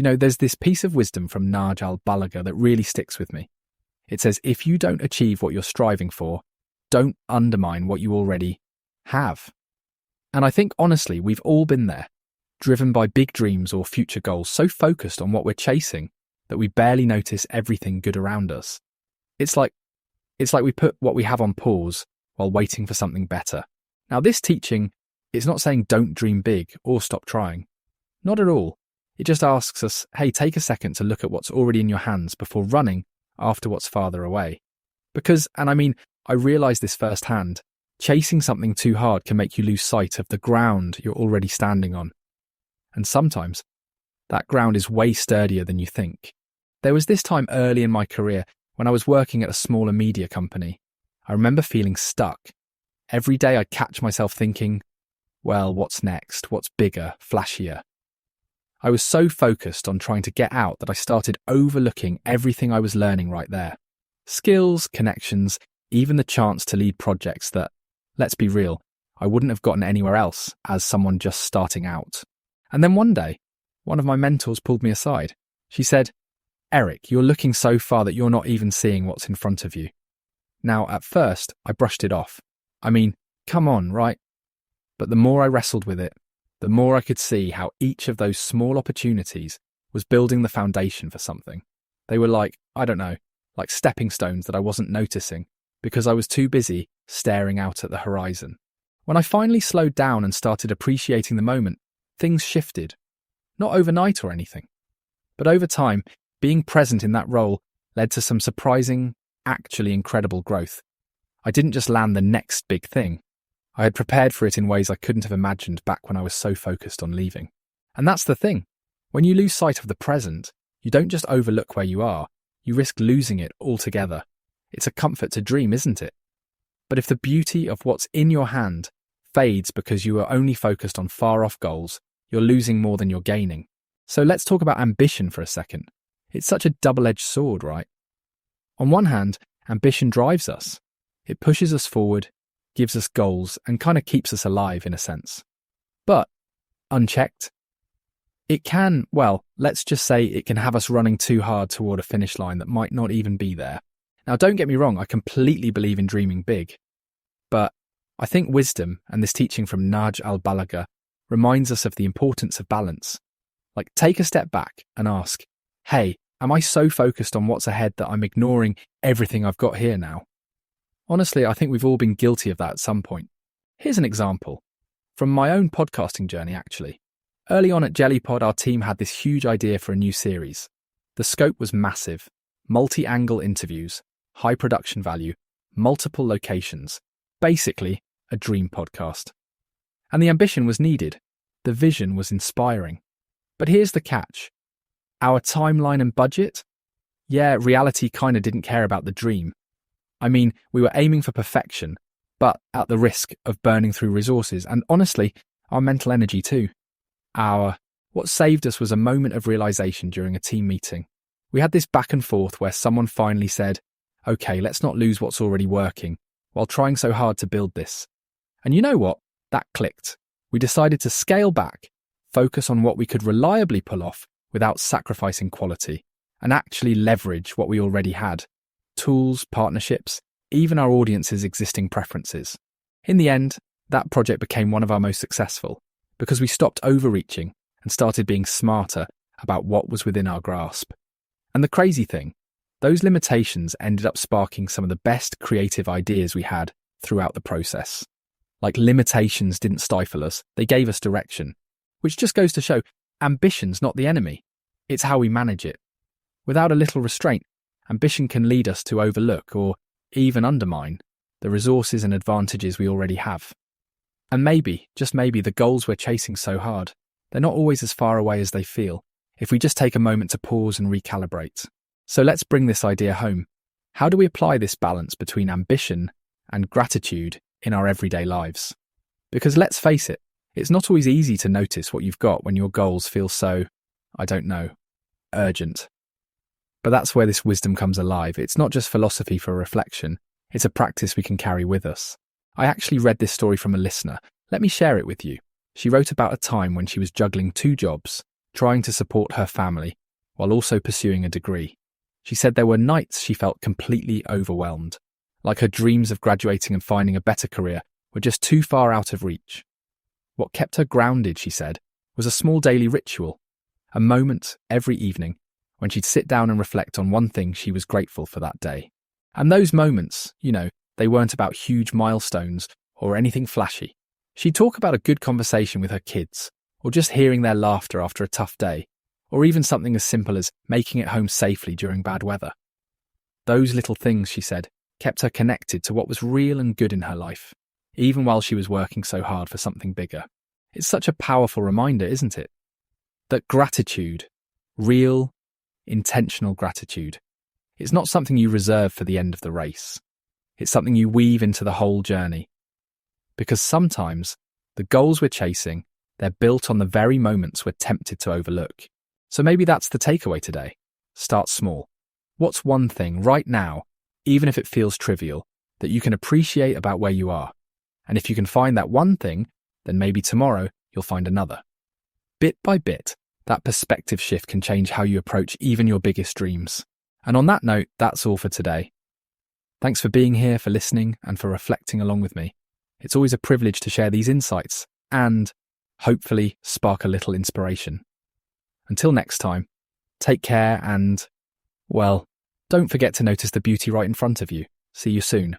There's this piece of wisdom from Nahj al-Balagha that really sticks with me. It says, if you don't achieve what you're striving for, don't undermine what you already have. And I think, honestly, we've all been there, driven by big dreams or future goals, so focused on what we're chasing that we barely notice everything good around us. It's like we put what we have on pause while waiting for something better. Now, this teaching is not saying don't dream big or stop trying. Not at all. It just asks us, hey, take a second to look at what's already in your hands before running after what's farther away. Because, and I mean, I realise this firsthand, chasing something too hard can make you lose sight of the ground you're already standing on. And sometimes, that ground is way sturdier than you think. There was this time early in my career when I was working at a smaller media company. I remember feeling stuck. Every day I'd catch myself thinking, well, what's next? What's bigger, flashier? I was so focused on trying to get out that I started overlooking everything I was learning right there. Skills, connections, even the chance to lead projects that, let's be real, I wouldn't have gotten anywhere else as someone just starting out. And then one day, one of my mentors pulled me aside. She said, Eric, you're looking so far that you're not even seeing what's in front of you. Now, at first, I brushed it off. I mean, come on, right? But the more I wrestled with it, the more I could see how each of those small opportunities was building the foundation for something. They were like stepping stones that I wasn't noticing because I was too busy staring out at the horizon. When I finally slowed down and started appreciating the moment, things shifted. Not overnight or anything. But over time, being present in that role led to some surprising, actually incredible growth. I didn't just land the next big thing. I had prepared for it in ways I couldn't have imagined back when I was so focused on leaving. And that's the thing. When you lose sight of the present, you don't just overlook where you are, you risk losing it altogether. It's a comfort to dream, isn't it? But if the beauty of what's in your hand fades because you are only focused on far-off goals, you're losing more than you're gaining. So let's talk about ambition for a second. It's such a double-edged sword, right? On one hand, ambition drives us. It pushes us forward, gives us goals, and kind of keeps us alive in a sense. But, unchecked, it can, well, let's just say it can have us running too hard toward a finish line that might not even be there. Now, don't get me wrong, I completely believe in dreaming big. But I think wisdom, and this teaching from Nahj al-Balagha, reminds us of the importance of balance. Like, take a step back and ask, hey, am I so focused on what's ahead that I'm ignoring everything I've got here now? Honestly, I think we've all been guilty of that at some point. Here's an example. From my own podcasting journey, actually. Early on at JellyPod, our team had this huge idea for a new series. The scope was massive. Multi-angle interviews, high production value, multiple locations. Basically, a dream podcast. And the ambition was needed. The vision was inspiring. But here's the catch. Our timeline and budget? Yeah, reality kind of didn't care about the dream. I mean, we were aiming for perfection, but at the risk of burning through resources and, honestly, our mental energy too. What saved us was a moment of realization during a team meeting. We had this back and forth where someone finally said, okay, let's not lose what's already working while trying so hard to build this. And you know what? That clicked. We decided to scale back, focus on what we could reliably pull off without sacrificing quality, and actually leverage what we already had. Tools, partnerships, even our audience's existing preferences. In the end, that project became one of our most successful because we stopped overreaching and started being smarter about what was within our grasp. And the crazy thing, those limitations ended up sparking some of the best creative ideas we had throughout the process. Like, limitations didn't stifle us, they gave us direction, which just goes to show ambition's not the enemy. It's how we manage it. Without a little restraint, ambition can lead us to overlook or even undermine the resources and advantages we already have. And maybe, just maybe, the goals we're chasing so hard, they're not always as far away as they feel, if we just take a moment to pause and recalibrate. So let's bring this idea home. How do we apply this balance between ambition and gratitude in our everyday lives? Because let's face it, it's not always easy to notice what you've got when your goals feel so, urgent. But that's where this wisdom comes alive. It's not just philosophy for reflection, it's a practice we can carry with us. I actually read this story from a listener. Let me share it with you. She wrote about a time when she was juggling 2 jobs, trying to support her family while also pursuing a degree. She said there were nights she felt completely overwhelmed, like her dreams of graduating and finding a better career were just too far out of reach. What kept her grounded, she said, was a small daily ritual, a moment every evening when she'd sit down and reflect on one thing she was grateful for that day. And those moments, they weren't about huge milestones or anything flashy. She'd talk about a good conversation with her kids, or just hearing their laughter after a tough day, or even something as simple as making it home safely during bad weather. Those little things, she said, kept her connected to what was real and good in her life, even while she was working so hard for something bigger. It's such a powerful reminder, isn't it? That gratitude, real, intentional gratitude, it's not something you reserve for the end of the race. It's something you weave into the whole journey. Because sometimes the goals we're chasing, they're built on the very moments we're tempted to overlook. So maybe that's the takeaway today. Start small. What's one thing right now, even if it feels trivial, that you can appreciate about where you are? And if you can find that one thing, then maybe tomorrow you'll find another. Bit by bit, that perspective shift can change how you approach even your biggest dreams. And on that note, that's all for today. Thanks for being here, for listening, and for reflecting along with me. It's always a privilege to share these insights and, hopefully, spark a little inspiration. Until next time, take care and, well, don't forget to notice the beauty right in front of you. See you soon.